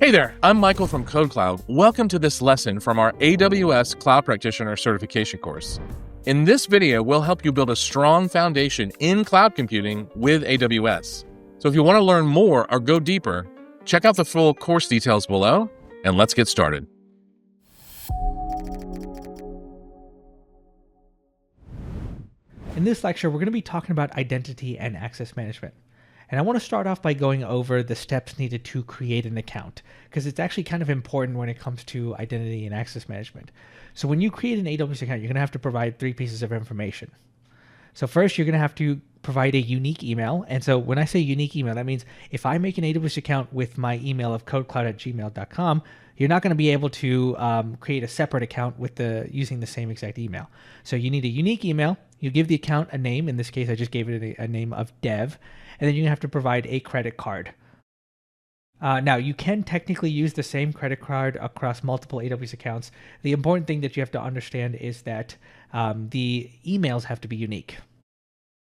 Hey there, I'm Michael from KodeKloud. Welcome to this lesson from our AWS Cloud Practitioner certification course. In this video, we'll help you build a strong foundation in cloud computing with AWS. So if you want to learn more or go deeper, check out the full course details below, and let's get started. In this lecture, we're going to be talking about identity and access management. And I want to start off by going over the steps needed to create an account, because it's actually kind of important when it comes to identity and access management. So when you create an AWS account, you're going to have to provide 3 pieces of information. So first, you're going to have to provide a unique email. And so when I say unique email, that means if I make an AWS account with my email of kodekloud@gmail.com, you're not going to be able to create a separate account with using the same exact email. So you need a unique email. You give the account a name. In this case, I just gave it a name of dev. And then you're going to have to provide a credit card. Now, you can technically use the same credit card across multiple AWS accounts. The important thing that you have to understand is that the emails have to be unique.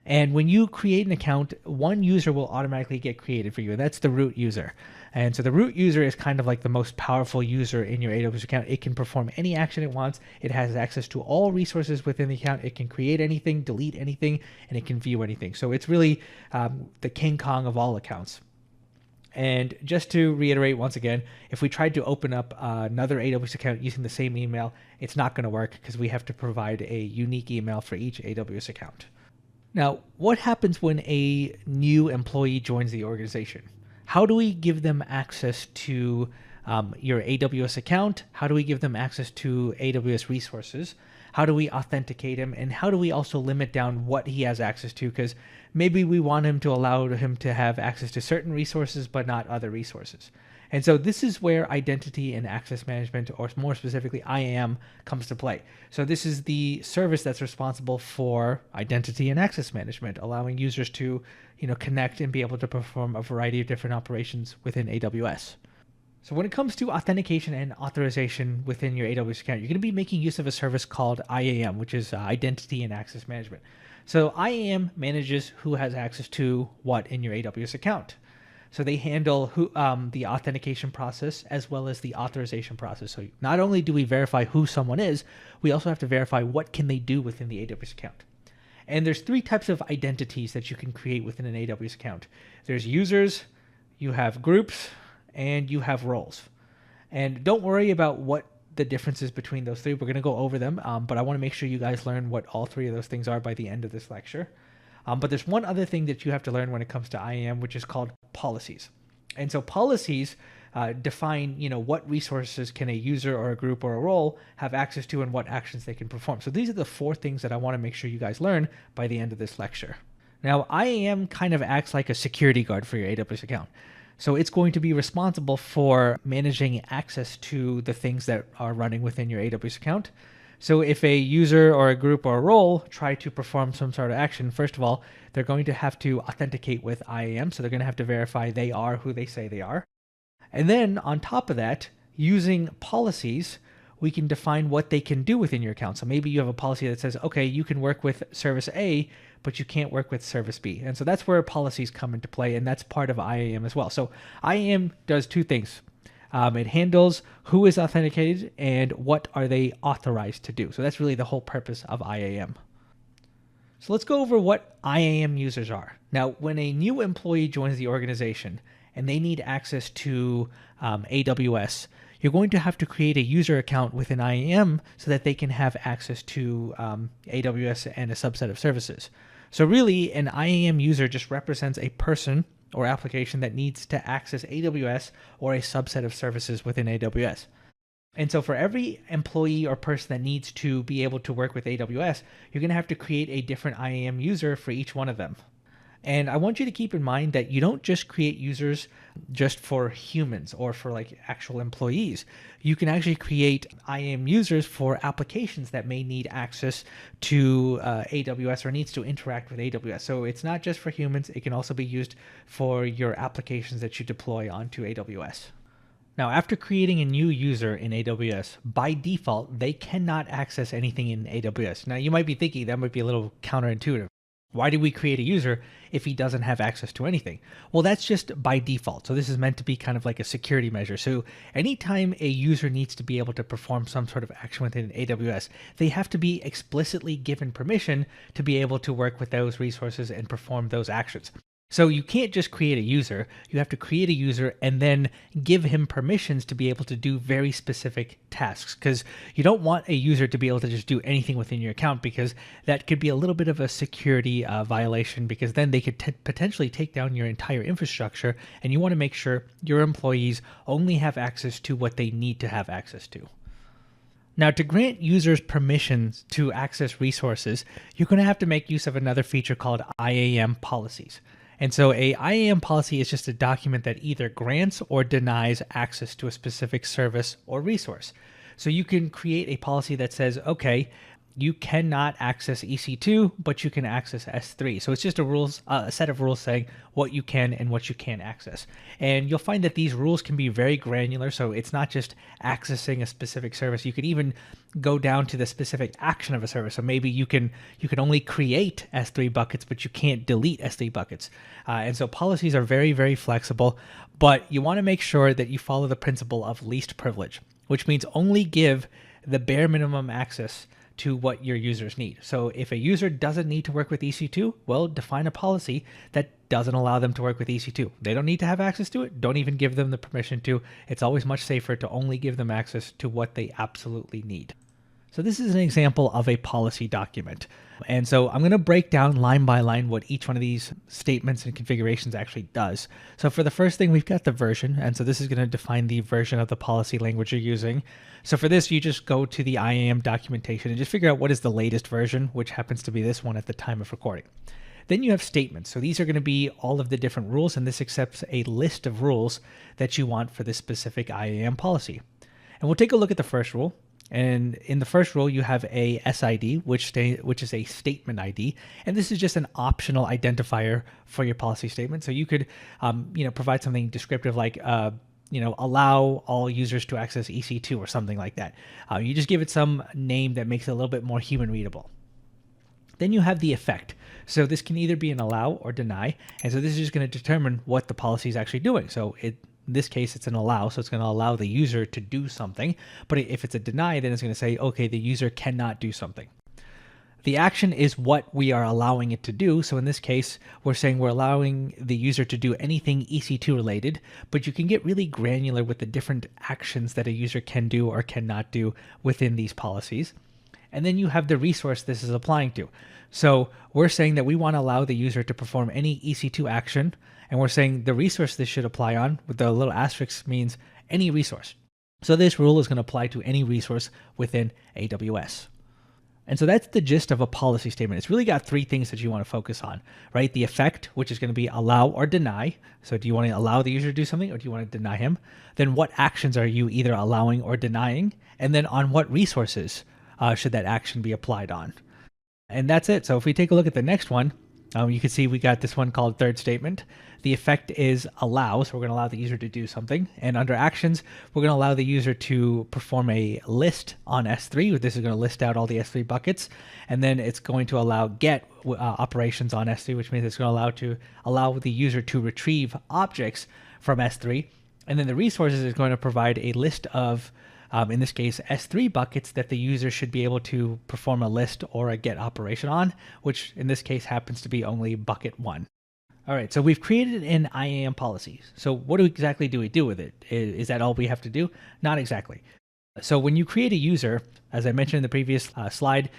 And when you create an account, one user will automatically get created for you, and that's the root user. And so the root user is kind of like the most powerful user in your AWS account. It can perform any action it wants. It has access to all resources within the account. It can create anything, delete anything, and it can view anything. So it's really the King Kong of all accounts. And just to reiterate once again, if we tried to open up another AWS account using the same email, it's not going to work because we have to provide a unique email for each AWS account. Now, what happens when a new employee joins the organization? How do we give them access to your AWS account? How do we give them access to AWS resources? How do we authenticate him? And how do we also limit down what he has access to? Because maybe we want him to allow him to have access to certain resources, but not other resources. And so this is where identity and access management, or more specifically IAM, comes to play. So this is the service that's responsible for identity and access management, allowing users to, connect and be able to perform a variety of different operations within AWS. So when it comes to authentication and authorization within your AWS account, you're going to be making use of a service called IAM, which is Identity and Access Management. So IAM manages who has access to what in your AWS account. So they handle the authentication process as well as the authorization process. So not only do we verify who someone is, we also have to verify what can they do within the AWS account. And there's 3 types of identities that you can create within an AWS account. There's users, you have groups, and you have roles. And don't worry about what the differences between those 3. We're going to go over them, but I want to make sure you guys learn what all 3 of those things are by the end of this lecture. But there's one other thing that you have to learn when it comes to IAM, which is called policies. And so policies define, what resources can a user or a group or a role have access to and what actions they can perform. So these are the 4 things that I want to make sure you guys learn by the end of this lecture. Now, IAM kind of acts like a security guard for your AWS account. So it's going to be responsible for managing access to the things that are running within your AWS account. So if a user or a group or a role try to perform some sort of action, first of all, they're going to have to authenticate with IAM. So they're going to have to verify they are who they say they are. And then on top of that, using policies, we can define what they can do within your account. So maybe you have a policy that says, okay, you can work with service A, but you can't work with service B. And so that's where policies come into play, and that's part of IAM as well. So IAM does 2 things. It handles who is authenticated and what are they authorized to do. So that's really the whole purpose of IAM. So let's go over what IAM users are. Now, when a new employee joins the organization and they need access to AWS, you're going to have to create a user account within IAM so that they can have access to AWS and a subset of services. So really, an IAM user just represents a person or application that needs to access AWS or a subset of services within AWS. And so for every employee or person that needs to be able to work with AWS, you're going to have to create a different IAM user for each one of them. And I want you to keep in mind that you don't just create users just for humans or for like actual employees. You can actually create IAM users for applications that may need access to AWS or needs to interact with AWS. So it's not just for humans. It can also be used for your applications that you deploy onto AWS. Now, after creating a new user in AWS, by default, they cannot access anything in AWS. Now, you might be thinking that might be a little counterintuitive. Why do we create a user if he doesn't have access to anything? Well, that's just by default. So this is meant to be kind of like a security measure. So anytime a user needs to be able to perform some sort of action within AWS, they have to be explicitly given permission to be able to work with those resources and perform those actions. So you can't just create a user, you have to create a user and then give him permissions to be able to do very specific tasks, because you don't want a user to be able to just do anything within your account, because that could be a little bit of a security violation, because then they could potentially take down your entire infrastructure, and you want to make sure your employees only have access to what they need to have access to. Now, to grant users permissions to access resources, you're going to have to make use of another feature called IAM Policies. And so a IAM policy is just a document that either grants or denies access to a specific service or resource. So you can create a policy that says, okay, you cannot access EC2, but you can access S3. So it's just a set of rules saying what you can and what you can't access. And you'll find that these rules can be very granular. So it's not just accessing a specific service. You could even go down to the specific action of a service. So maybe you can only create S3 buckets, but you can't delete S3 buckets. And so policies are very, very flexible, but you want to make sure that you follow the principle of least privilege, which means only give the bare minimum access to what your users need. So if a user doesn't need to work with EC2, well, define a policy that doesn't allow them to work with EC2. They don't need to have access to it. Don't even give them the permission to. It's always much safer to only give them access to what they absolutely need. So this is an example of a policy document. And so I'm going to break down line by line what each one of these statements and configurations actually does. So for the first thing, we've got the version. And so this is going to define the version of the policy language you're using. So for this, you just go to the IAM documentation and just figure out what is the latest version, which happens to be this one at the time of recording. Then you have statements. So these are going to be all of the different rules, and this accepts a list of rules that you want for this specific IAM policy. And we'll take a look at the first rule. And in the first rule, you have a SID, which is a statement ID, and this is just an optional identifier for your policy statement. So you could, provide something descriptive like, allow all users to access EC2 or something like that. You just give it some name that makes it a little bit more human readable. Then you have the effect. So this can either be an allow or deny, and so this is just going to determine what the policy is actually doing. So in this case, it's an allow, so it's going to allow the user to do something. But if it's a deny, then it's going to say, okay, the user cannot do something. The action is what we are allowing it to do. So in this case, we're saying we're allowing the user to do anything EC2 related, but you can get really granular with the different actions that a user can do or cannot do within these policies. And then you have the resource this is applying to. So we're saying that we want to allow the user to perform any EC2 action, and we're saying the resource this should apply on, with the little asterisk, means any resource. So this rule is going to apply to any resource within AWS. And so that's the gist of a policy statement. It's really got three things that you want to focus on, right? The effect, which is going to be allow or deny. So do you want to allow the user to do something, or do you want to deny him? Then what actions are you either allowing or denying? And then on what resources should that action be applied on? And that's it. So if we take a look at the next one, you can see we got this one called third statement. The effect is allow, so we're going to allow the user to do something. And under actions, we're going to allow the user to perform a list on S3. This is going to list out all the S3 buckets. And then it's going to allow get operations on S3, which means it's going to allow the user to retrieve objects from S3. And then the resources is going to provide a list of, in this case, S3 buckets that the user should be able to perform a list or a get operation on, which in this case happens to be only bucket 1. All right, so we've created an IAM policy. So what exactly do we do with it? Is that all we have to do? Not exactly. So when you create a user, as I mentioned in the previous slide,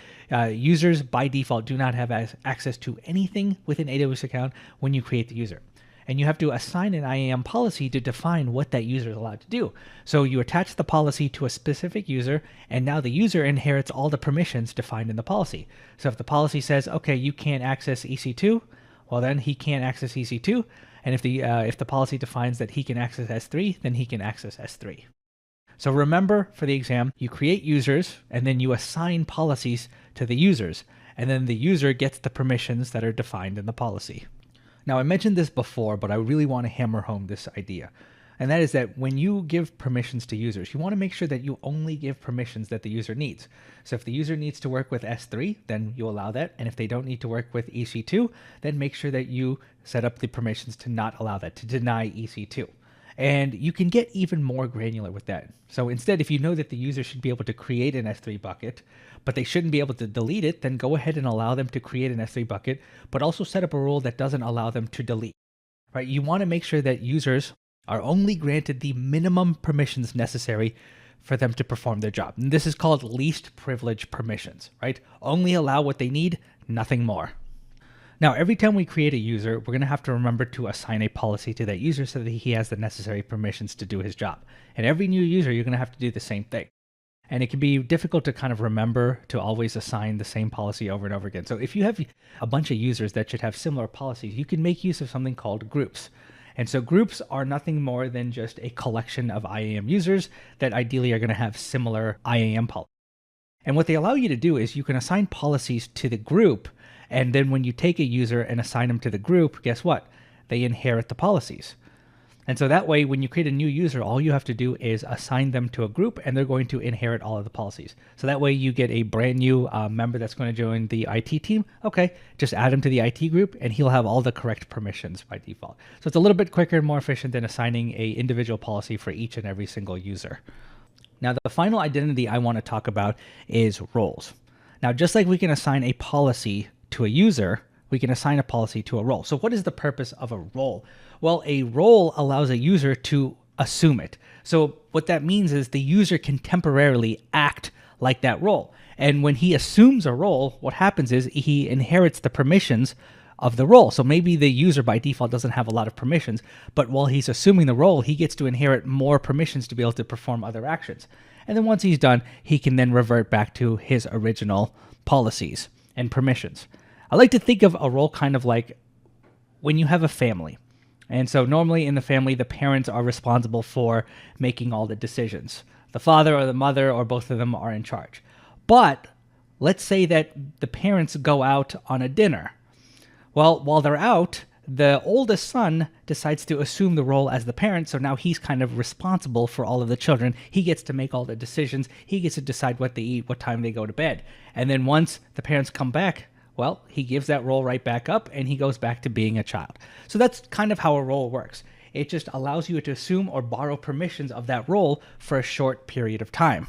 users by default do not have access to anything within AWS account when you create the user. And you have to assign an IAM policy to define what that user is allowed to do. So you attach the policy to a specific user, and now the user inherits all the permissions defined in the policy. So if the policy says, okay, you can't access EC2, well then he can't access EC2. And if the policy defines that he can access S3, then he can access S3. So remember, for the exam, you create users, and then you assign policies to the users, and then the user gets the permissions that are defined in the policy. Now, I mentioned this before, but I really want to hammer home this idea. And that is that when you give permissions to users, you want to make sure that you only give permissions that the user needs. So if the user needs to work with S3, then you allow that. And if they don't need to work with EC2, then make sure that you set up the permissions to not allow that, to deny EC2. And you can get even more granular with that. So instead, if you know that the user should be able to create an S3 bucket, but they shouldn't be able to delete it, then go ahead and allow them to create an S3 bucket, but also set up a rule that doesn't allow them to delete. Right? You want to make sure that users are only granted the minimum permissions necessary for them to perform their job. And this is called least privilege permissions, right? Only allow what they need, nothing more. Now, every time we create a user, we're going to have to remember to assign a policy to that user so that he has the necessary permissions to do his job. And every new user, you're going to have to do the same thing. And it can be difficult to kind of remember to always assign the same policy over and over again. So if you have a bunch of users that should have similar policies, you can make use of something called groups. And so groups are nothing more than just a collection of IAM users that ideally are going to have similar IAM policies. And what they allow you to do is you can assign policies to the group, and then when you take a user and assign them to the group, guess what? They inherit the policies. And so that way, when you create a new user, all you have to do is assign them to a group, and they're going to inherit all of the policies. So that way you get a brand new member that's going to join the IT team. Okay, just add him to the IT group, and he'll have all the correct permissions by default. So it's a little bit quicker and more efficient than assigning an individual policy for each and every single user. Now, the final identity I want to talk about is roles. Now, just like we can assign a policy to a user, we can assign a policy to a role. So what is the purpose of a role? Well, a role allows a user to assume it. So what that means is the user can temporarily act like that role. And when he assumes a role, what happens is he inherits the permissions of the role. So maybe the user by default doesn't have a lot of permissions, but while he's assuming the role, he gets to inherit more permissions to be able to perform other actions. And then once he's done, he can then revert back to his original policies and permissions. I like to think of a role kind of like when you have a family. And so normally in the family, the parents are responsible for making all the decisions. The father or the mother or both of them are in charge. But let's say that the parents go out on a dinner. Well, while they're out, the oldest son decides to assume the role as the parent, so now he's kind of responsible for all of the children. He gets to make all the decisions. He gets to decide what they eat, what time they go to bed. And then once the parents come back, well, he gives that role right back up and he goes back to being a child. So that's kind of how a role works. It just allows you to assume or borrow permissions of that role for a short period of time.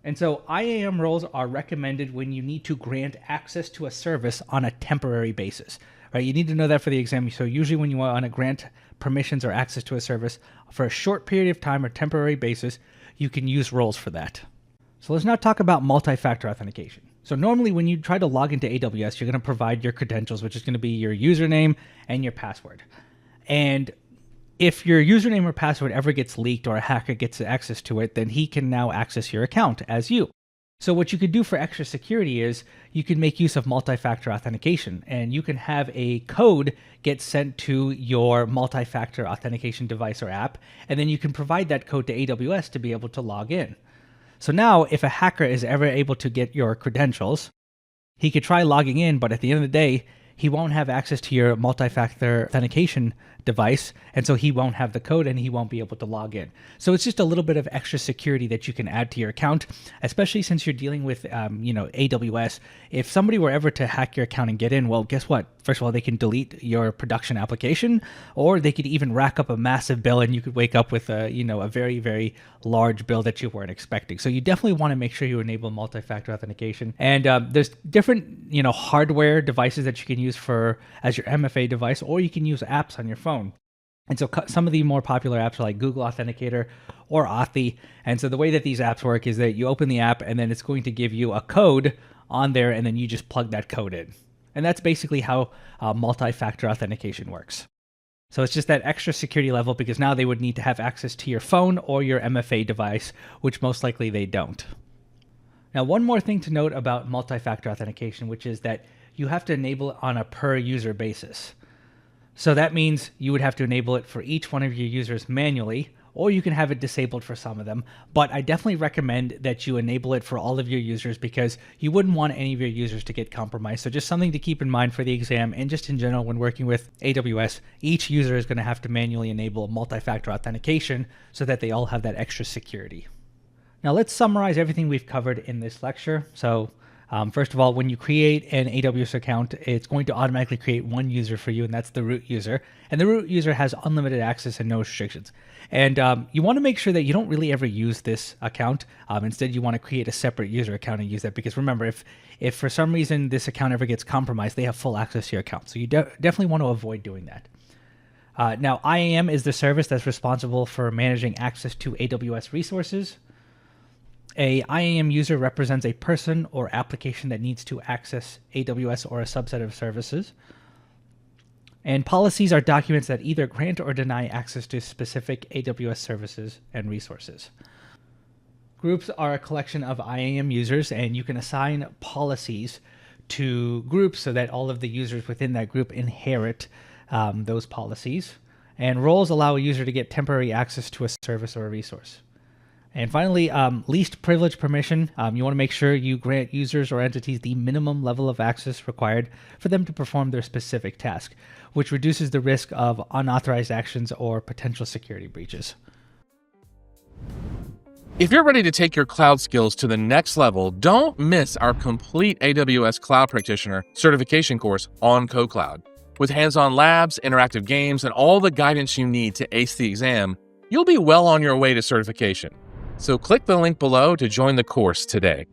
And so IAM roles are recommended when you need to grant access to a service on a temporary basis. Right? You need to know that for the exam. So usually when you want to grant permissions or access to a service for a short period of time or temporary basis, you can use roles for that. So let's now talk about multi-factor authentication. So normally when you try to log into AWS, you're going to provide your credentials, which is going to be your username and your password. And if your username or password ever gets leaked or a hacker gets access to it, then he can now access your account as you. So what you could do for extra security is you can make use of multi-factor authentication, and you can have a code get sent to your multi-factor authentication device or app, and then you can provide that code to AWS to be able to log in. So now if a hacker is ever able to get your credentials, he could try logging in, but at the end of the day, he won't have access to your multi-factor authentication device, and so he won't have the code and he won't be able to log in. So it's just a little bit of extra security that you can add to your account, especially since you're dealing with AWS. If somebody were ever to hack your account and get in, well, guess what? First of all, they can delete your production application, or they could even rack up a massive bill and you could wake up with a very, very large bill that you weren't expecting. So you definitely want to make sure you enable multi-factor authentication. And there's different hardware devices that you can use as your MFA device, or you can use apps on your phone. And so some of the more popular apps are like Google Authenticator or Authy. And so the way that these apps work is that you open the app and then it's going to give you a code on there, and then you just plug that code in. And that's basically how multi-factor authentication works. So it's just that extra security level, because now they would need to have access to your phone or your MFA device, which most likely they don't. Now, one more thing to note about multi-factor authentication, which is that you have to enable it on a per user basis. So that means you would have to enable it for each one of your users manually, or you can have it disabled for some of them. But I definitely recommend that you enable it for all of your users because you wouldn't want any of your users to get compromised. So just something to keep in mind for the exam, and just in general when working with AWS, each user is going to have to manually enable multi-factor authentication so that they all have that extra security. Now let's summarize everything we've covered in this lecture. So first of all, when you create an AWS account, it's going to automatically create one user for you, and that's the root user. And the root user has unlimited access and no restrictions. And you want to make sure that you don't really ever use this account. Instead, you want to create a separate user account and use that, because remember, if for some reason this account ever gets compromised, they have full access to your account. So you definitely want to avoid doing that. Now, IAM is the service that's responsible for managing access to AWS resources. A IAM user represents a person or application that needs to access AWS or a subset of services. And policies are documents that either grant or deny access to specific AWS services and resources. Groups are a collection of IAM users, and you can assign policies to groups so that all of the users within that group inherit those policies. And roles allow a user to get temporary access to a service or a resource. And finally, least privilege permission. You want to make sure you grant users or entities the minimum level of access required for them to perform their specific task, which reduces the risk of unauthorized actions or potential security breaches. If you're ready to take your cloud skills to the next level, don't miss our complete AWS Cloud Practitioner certification course on KodeKloud. With hands-on labs, interactive games, and all the guidance you need to ace the exam, you'll be well on your way to certification. So click the link below to join the course today.